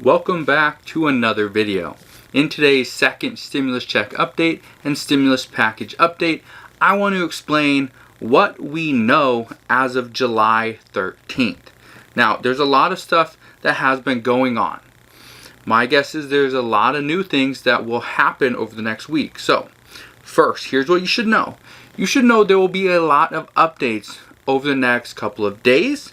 Welcome back to another video. In today's second stimulus check update and stimulus package update, I want to explain what we know as of July 13th. Now, there's a lot of stuff that has been going on. My guess is there's a lot of new things that will happen over the next week. So, first, here's what you should know. You should know there will be a lot of updates over the next couple of days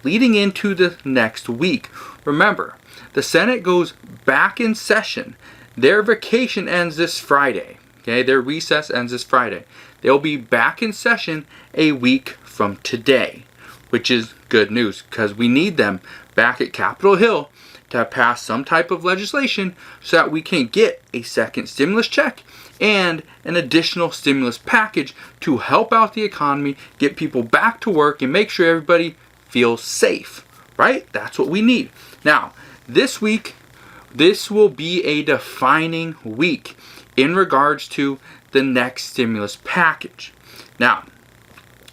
leading into the next week. Remember, the Senate goes back in session. Their vacation ends this Friday. Okay, their recess ends this Friday. They'll be back in session a week from today, which is good news because we need them back at Capitol Hill to pass some type of legislation so that we can get a second stimulus check and an additional stimulus package to help out the economy, get people back to work, and make sure everybody feels safe, right? That's what we need. Now, this week, this will be a defining week in regards to the next stimulus package. Now,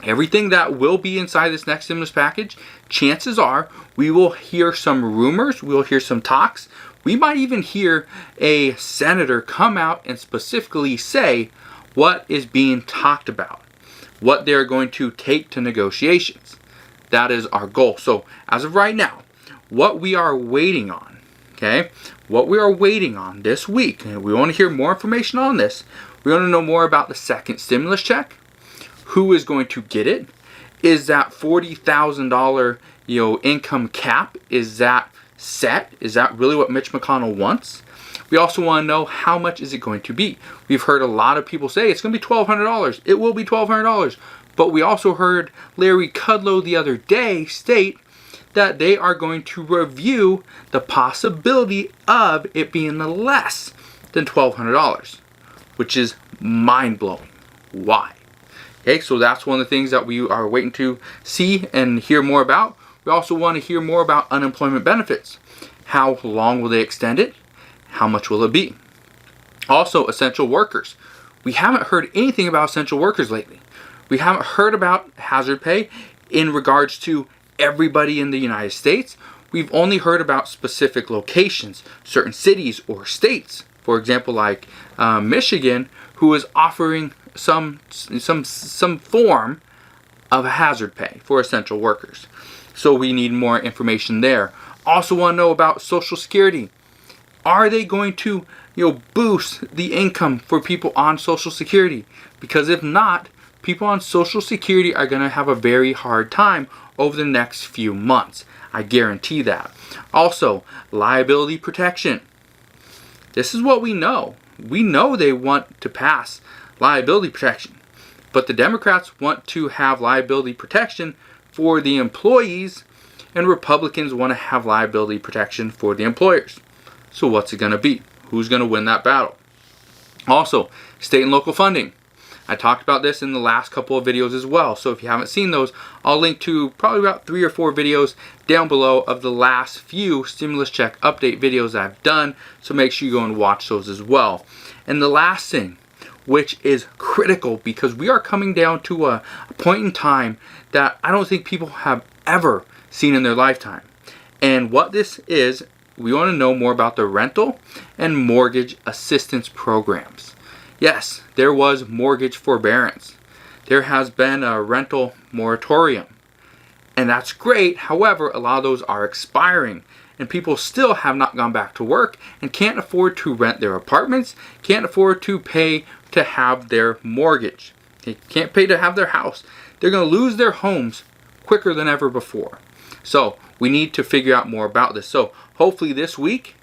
everything that will be inside this next stimulus package, chances are we will hear some rumors, we will hear some talks. We might even hear a senator come out and specifically say what is being talked about, what they're going to take to negotiations. That is our goal. So as of right now, what we are waiting on, okay, what we are waiting on this week, and we want to hear more information on this. We want to know more about the second stimulus check, who is going to get it, is that $40,000 income cap, is that set? Is that really what Mitch McConnell wants? We also want to know how much is it going to be. We've heard a lot of people say it's going to be $1,200. It will be $1,200. But we also heard Larry Kudlow the other day state that they are going to review the possibility of it being less than $1,200, which is mind-blowing. Why? Okay, so that's one of the things that we are waiting to see and hear more about. We also want to hear more about unemployment benefits. How long will they extend it? How much will it be? Also, essential workers. We haven't heard anything about essential workers lately. We haven't heard about hazard pay in regards to everybody in the United States. We've only heard about specific locations, certain cities or states. For example, like Michigan, who is offering some form of hazard pay for essential workers. So we need more information there. Also want to know about Social Security. Are they going to boost the income for people on Social Security? Because if not, people on Social Security are going to have a very hard time over the next few months. I guarantee that. Also, liability protection. This is what we know. We know they want to pass liability protection, but the Democrats want to have liability protection for the employees, and Republicans want to have liability protection for the employers. So what's it going to be? Who's going to win that battle? Also, state and local funding. I talked about this in the last couple of videos as well. So if you haven't seen those, I'll link to probably about 3 or 4 videos down below of the last few stimulus check update videos I've done. So make sure you go and watch those as well. And the last thing, which is critical because we are coming down to a point in time that I don't think people have ever seen in their lifetime. And what this is, we want to know more about the rental and mortgage assistance programs. Yes, there was mortgage forbearance. There has been a rental moratorium. And that's great. However, a lot of those are expiring. And people still have not gone back to work and can't afford to rent their apartments, can't afford to pay to have their mortgage. They can't pay to have their house. They're going to lose their homes quicker than ever before. So we need to figure out more about this. So hopefully this week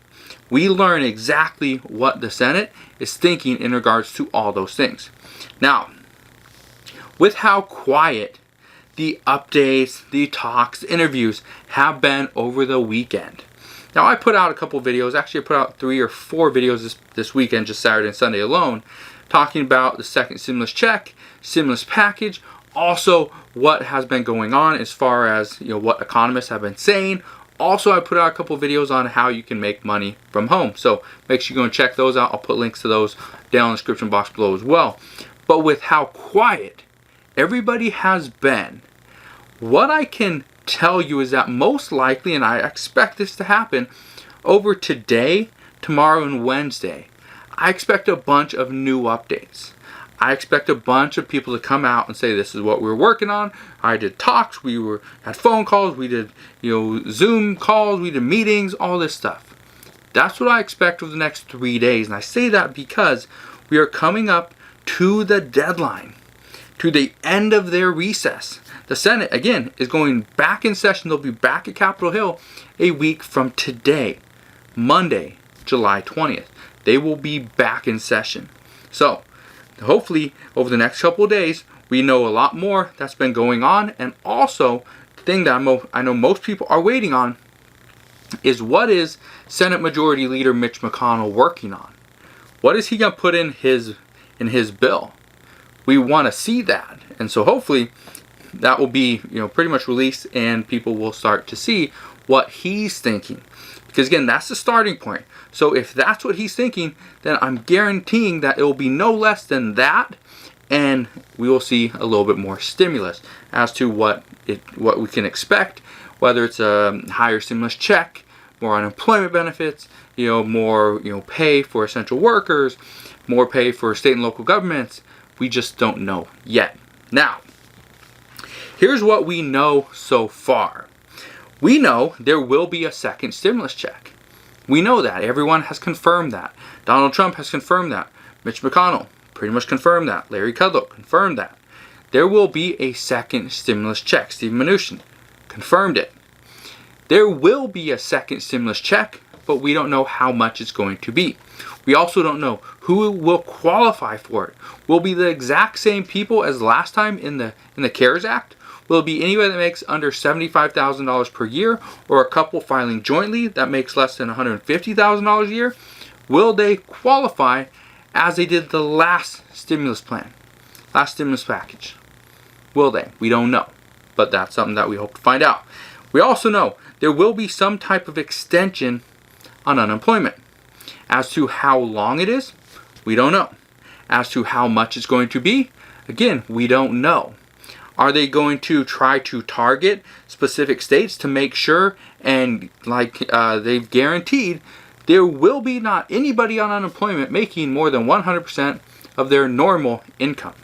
we learn exactly what the Senate is thinking in regards to all those things. Now, with how quiet the updates, the talks, the interviews have been over the weekend. Now, I put out a couple videos. Actually, I put out 3 or 4 videos this weekend, just Saturday and Sunday alone, talking about the second stimulus check, stimulus package, also what has been going on as far as what economists have been saying. Also, I put out a couple videos on how you can make money from home. So make sure you go and check those out. I'll put links to those down in the description box below as well. But with how quiet everybody has been, what I can tell you is that most likely, and I expect this to happen, over today, tomorrow, and Wednesday, I expect a bunch of new updates. I expect a bunch of people to come out and say, this is what we're working on. I did talks, had phone calls, we did Zoom calls, we did meetings, all this stuff. That's what I expect over the next 3 days. And I say that because we are coming up to the deadline, to the end of their recess. The Senate, again, is going back in session. They'll be back at Capitol Hill a week from today, Monday, July 20th. They will be back in session. So, hopefully, over the next couple of days, we know a lot more that's been going on. And also, the thing that I know most people are waiting on is, what is Senate Majority Leader Mitch McConnell working on? What is he going to put in his bill? We want to see that. And so hopefully that will be pretty much released, and people will start to see what he's thinking. Because again, that's the starting point. So if that's what he's thinking, then I'm guaranteeing that it will be no less than that, and we will see a little bit more stimulus as to what we can expect, whether it's a higher stimulus check, more unemployment benefits, more pay for essential workers, more pay for state and local governments. We just don't know yet. Now, here's what we know so far. We know there will be a second stimulus check. We know that. Everyone has confirmed that. Donald Trump has confirmed that. Mitch McConnell pretty much confirmed that. Larry Kudlow confirmed that. There will be a second stimulus check. Steve Mnuchin confirmed it. There will be a second stimulus check, but we don't know how much it's going to be. We also don't know who will qualify for it. Will it be the exact same people as last time in the CARES Act? Will it be anybody that makes under $75,000 per year, or a couple filing jointly that makes less than $150,000 a year? Will they qualify as they did the last stimulus plan, last stimulus package? Will they? We don't know, but that's something that we hope to find out. We also know there will be some type of extension on unemployment. As to how long it is, we don't know. As to how much it's going to be, again, we don't know. Are they going to try to target specific states to make sure, and like they've guaranteed, there will be not anybody on unemployment making more than 100% of their normal income?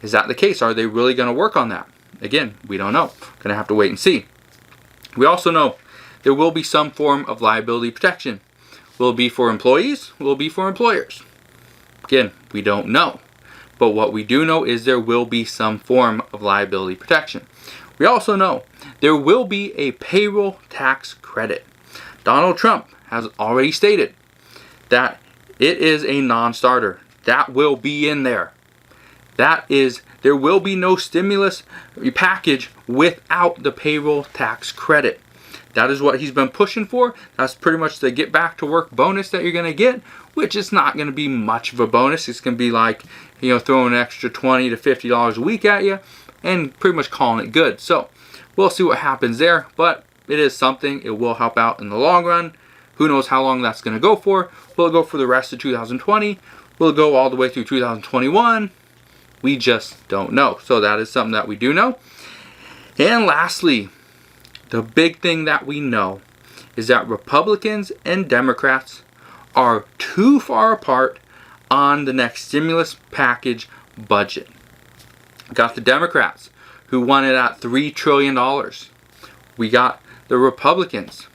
Is that the case? Are they really going to work on that? Again, we don't know. Going to have to wait and see. We also know there will be some form of liability protection. Will it be for employees? Will it be for employers? Again, we don't know. But what we do know is there will be some form of liability protection. We also know there will be a payroll tax credit. Donald Trump has already stated that it is a non-starter. That will be in there. There will be no stimulus package without the payroll tax credit. That is what he's been pushing for. That's pretty much the get back to work bonus that you're going to get, which is not going to be much of a bonus. It's going to be like, throwing an extra $20 to $50 a week at you and pretty much calling it good. So we'll see what happens there, but it is something. It will help out in the long run. Who knows how long that's going to go for? Will it go for the rest of 2020? Will it go all the way through 2021? We just don't know. So that is something that we do know. And lastly, the big thing that we know is that Republicans and Democrats are too far apart on the next stimulus package budget. Got the Democrats, who want it at $3 trillion. We got the Republicans,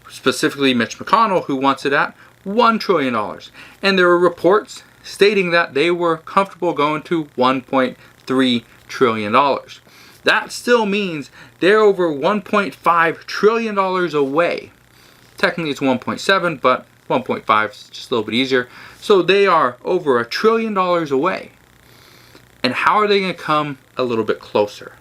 specifically Mitch McConnell, who wants it at $1 trillion. And there were reports stating that they were comfortable going to $1.3 trillion. That still means they're over $1.5 trillion away. Technically it's 1.7, but 1.5 is just a little bit easier. So they are over $1 trillion away. And how are they going to come a little bit closer?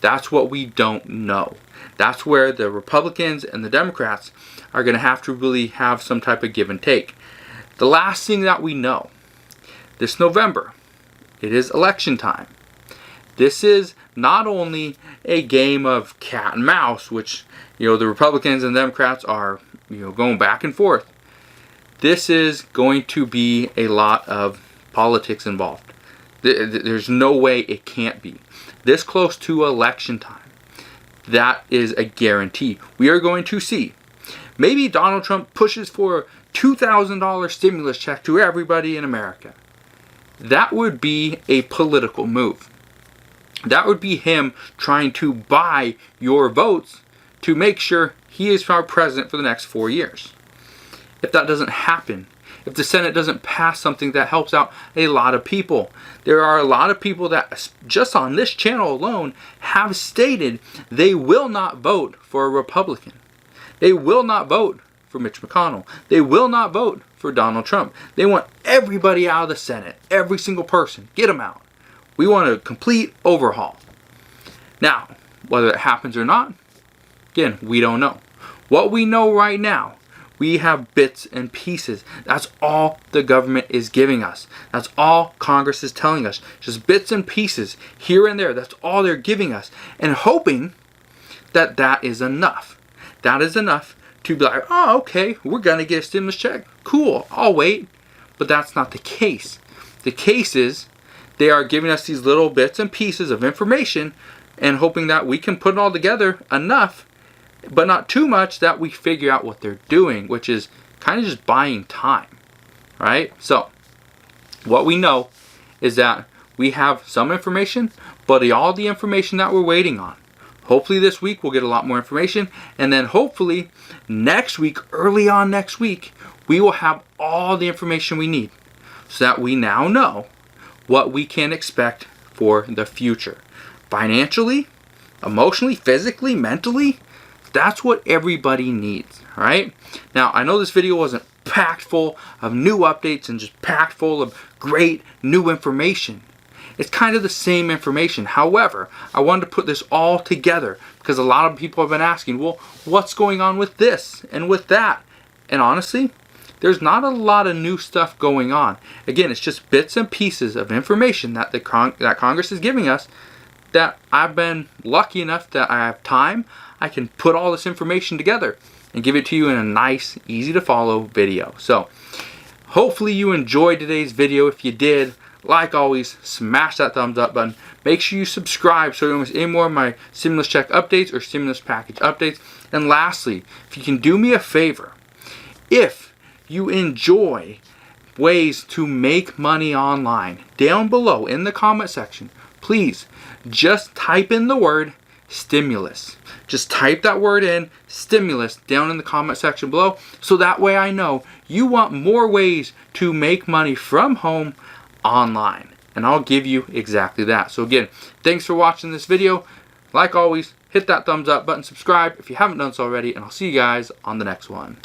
That's what we don't know. That's where the Republicans and the Democrats are going to have to really have some type of give and take. The last thing that we know, this November, it is election time. This is not only a game of cat and mouse, which the Republicans and Democrats are going back and forth. This is going to be a lot of politics involved. There's no way it can't be. This close to election time, that is a guarantee. We are going to see Maybe Donald Trump pushes for a $2,000 stimulus check to everybody in America. That would be a political move. That would be him trying to buy your votes to make sure he is our president for the next 4 years. If that doesn't happen, if the Senate doesn't pass something that helps out a lot of people, there are a lot of people that just on this channel alone have stated they will not vote for a Republican. They will not vote for Mitch McConnell. They will not vote for Donald Trump. They want everybody out of the Senate. Every single person. Get them out. We want a complete overhaul. Now, whether it happens or not, again, we don't know. What we know right now, we have bits and pieces. That's all the government is giving us. That's all Congress is telling us. Just bits and pieces here and there. That's all they're giving us. And hoping that that is enough. That is enough to be like, oh, okay, we're going to get a stimulus check. Cool, I'll wait. But that's not the case. The case is they are giving us these little bits and pieces of information and hoping that we can put it all together enough, but not too much that we figure out what they're doing, which is kind of just buying time, right? So what we know is that we have some information, but all the information that we're waiting on. Hopefully this week we'll get a lot more information, and then hopefully next week, early on next week, we will have all the information we need so that we now know what we can expect for the future. Financially, emotionally, physically, mentally, that's what everybody needs, right? Now, I know this video wasn't packed full of new updates and just packed full of great new information. It's kind of the same information. However, I wanted to put this all together because a lot of people have been asking, well, what's going on with this and with that? And honestly, there's not a lot of new stuff going on. Again, it's just bits and pieces of information that that Congress is giving us that I've been lucky enough that I have time. I can put all this information together and give it to you in a nice, easy to follow video. So hopefully you enjoyed today's video. If you did, like always, smash that thumbs up button. Make sure you subscribe so you don't miss any more of my stimulus check updates or stimulus package updates. And lastly, if you can do me a favor, if you enjoy ways to make money online, down below in the comment section, please just type in the word stimulus. Just type that word in, stimulus, down in the comment section below, so that way I know you want more ways to make money from home online. And I'll give you exactly that. So again, thanks for watching this video. Like always, hit that thumbs up button, subscribe if you haven't done so already, and I'll see you guys on the next one.